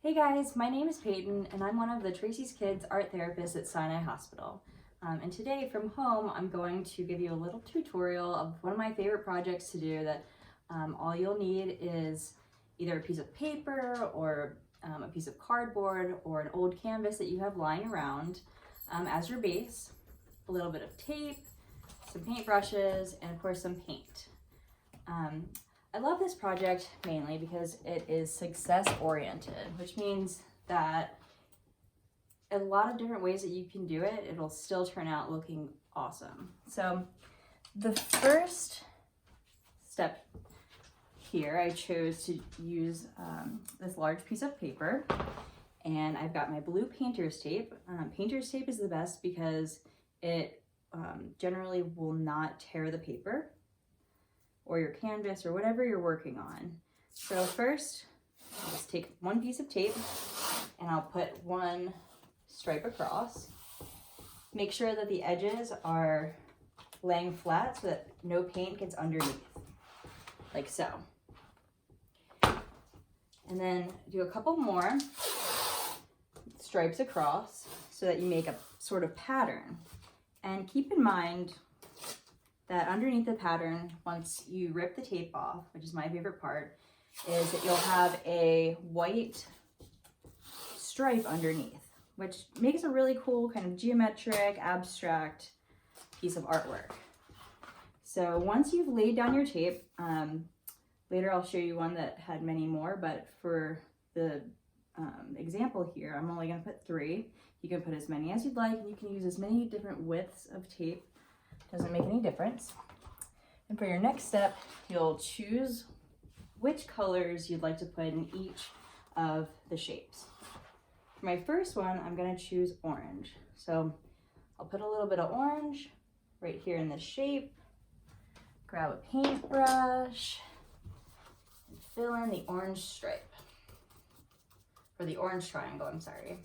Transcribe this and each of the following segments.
Hey guys, my name is Peyton and I'm one of the Tracy's Kids art therapists at Sinai Hospital. And today from home, I'm going to give you a little tutorial of one of my favorite projects to do that all you'll need is either a piece of paper or a piece of cardboard or an old canvas that you have lying around as your base, a little bit of tape, some paintbrushes, and of course some paint. I love this project mainly because it is success oriented, which means that a lot of different ways that you can do it, it'll still turn out looking awesome. So the first step here, I chose to use this large piece of paper, and I've got my blue painter's tape. Painter's tape is the best because it generally will not tear the paper or your canvas or whatever you're working on. So first, I'll just take one piece of tape and I'll put one stripe across. Make sure that the edges are laying flat so that no paint gets underneath, like so. And then do a couple more stripes across so that you make a sort of pattern. And keep in mind that underneath the pattern, once you rip the tape off, which is my favorite part, is that you'll have a white stripe underneath, which makes a really cool kind of geometric, abstract piece of artwork. So once you've laid down your tape, later I'll show you one that had many more, but for the example here, I'm only gonna put 3. You can put as many as you'd like, and you can use as many different widths of tape. Doesn't make any difference. And for your next step, you'll choose which colors you'd like to put in each of the shapes. For my first one, I'm going to choose orange. So I'll put a little bit of orange right here in this shape, grab a paintbrush, and fill in the orange stripe, or the orange triangle, I'm sorry.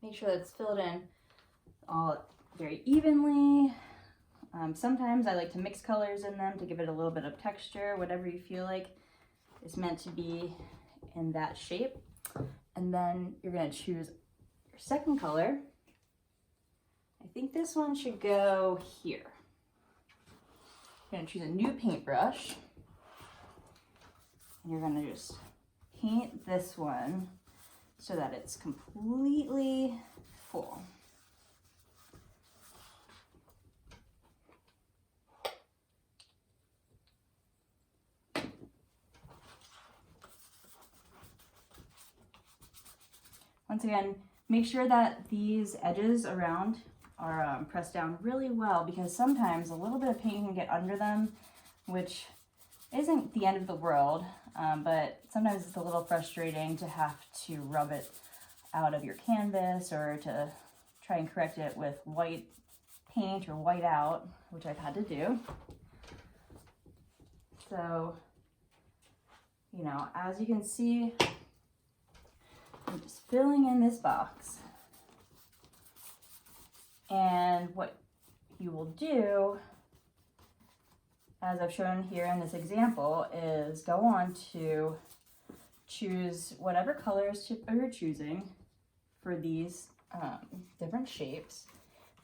Make sure that it's filled in all very evenly. Sometimes I like to mix colors in them to give it a little bit of texture, whatever you feel like is meant to be in that shape. And then you're gonna choose your second color. I think this one should go here. You're gonna choose a new paintbrush. And you're gonna just paint this one so that it's completely full. Once again, make sure that these edges around are pressed down really well, because sometimes a little bit of paint can get under them, which isn't the end of the world, but sometimes it's a little frustrating to have to rub it out of your canvas or to try and correct it with white paint or white out, which I've had to do. So, you know, as you can see, I'm just filling in this box. And what you will do, as I've shown here in this example, is go on to choose whatever colors you're choosing for these different shapes.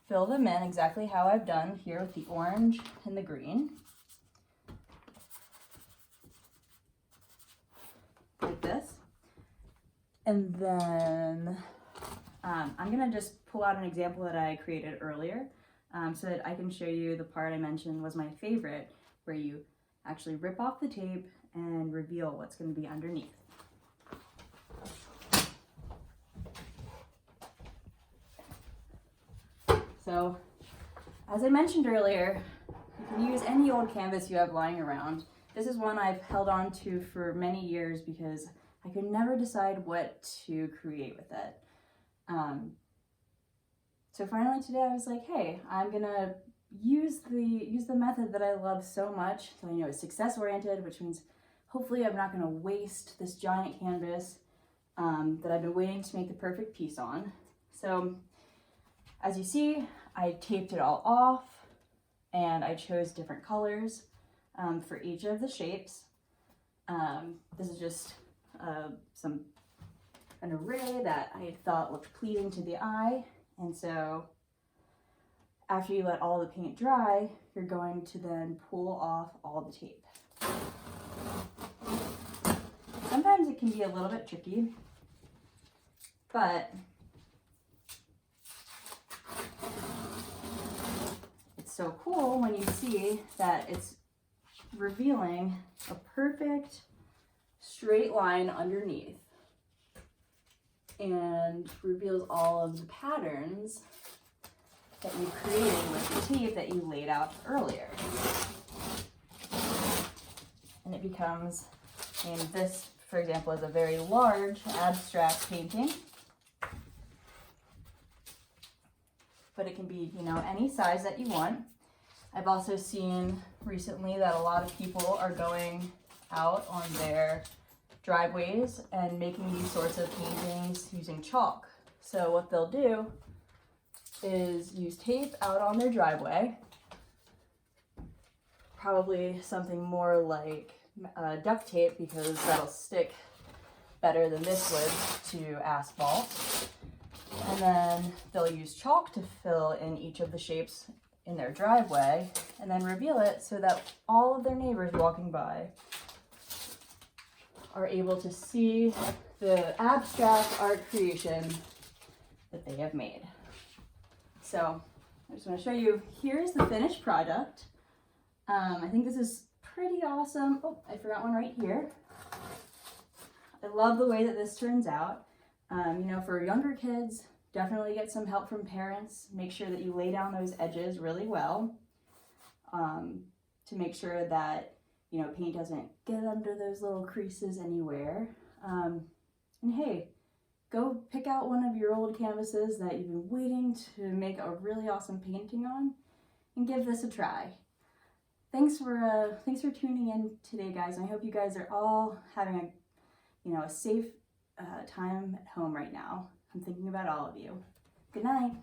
Fill them in exactly how I've done here with the orange and the green. Like this. And then I'm gonna just pull out an example that I created earlier so that I can show you the part I mentioned was my favorite, where you actually rip off the tape and reveal what's going to be underneath. So, as I mentioned earlier, you can use any old canvas you have lying around. This is one I've held on to for many years because I could never decide what to create with it. So finally today I was like, hey, I'm gonna use the method that I love so much. So I know it's success oriented, which means hopefully I'm not gonna waste this giant canvas that I've been waiting to make the perfect piece on. So as you see, I taped it all off. and I chose different colors for each of the shapes. This is just an array that I thought looked pleasing to the eye, and so after you let all the paint dry, you're going to then pull off all the tape. Sometimes it can be a little bit tricky, but it's so cool when you see that it's revealing a perfect straight line underneath and reveals all of the patterns that you created with the tape that you laid out earlier. And it becomes, and this, for example, is a very large abstract painting. But it can be, you know, any size that you want. I've also seen recently that a lot of people are going out on their driveways and making these sorts of paintings using chalk. So what they'll do is use tape out on their driveway, probably something more like duct tape, because that'll stick better than this would to asphalt. And then they'll use chalk to fill in each of the shapes in their driveway and then reveal it so that all of their neighbors walking by are able to see the abstract art creation that they have made. So I just want to show you, here's the finished product. I think this is pretty awesome. Oh, I forgot one right here. I love the way that this turns out. You know, for younger kids, definitely get some help from parents. Make sure that you lay down those edges really well to make sure that, you know, paint doesn't get under those little creases anywhere. And hey, go pick out one of your old canvases that you've been waiting to make a really awesome painting on and give this a try. Thanks for tuning in today, guys. And I hope you guys are all having a safe time at home right now. I'm thinking about all of you. Good night.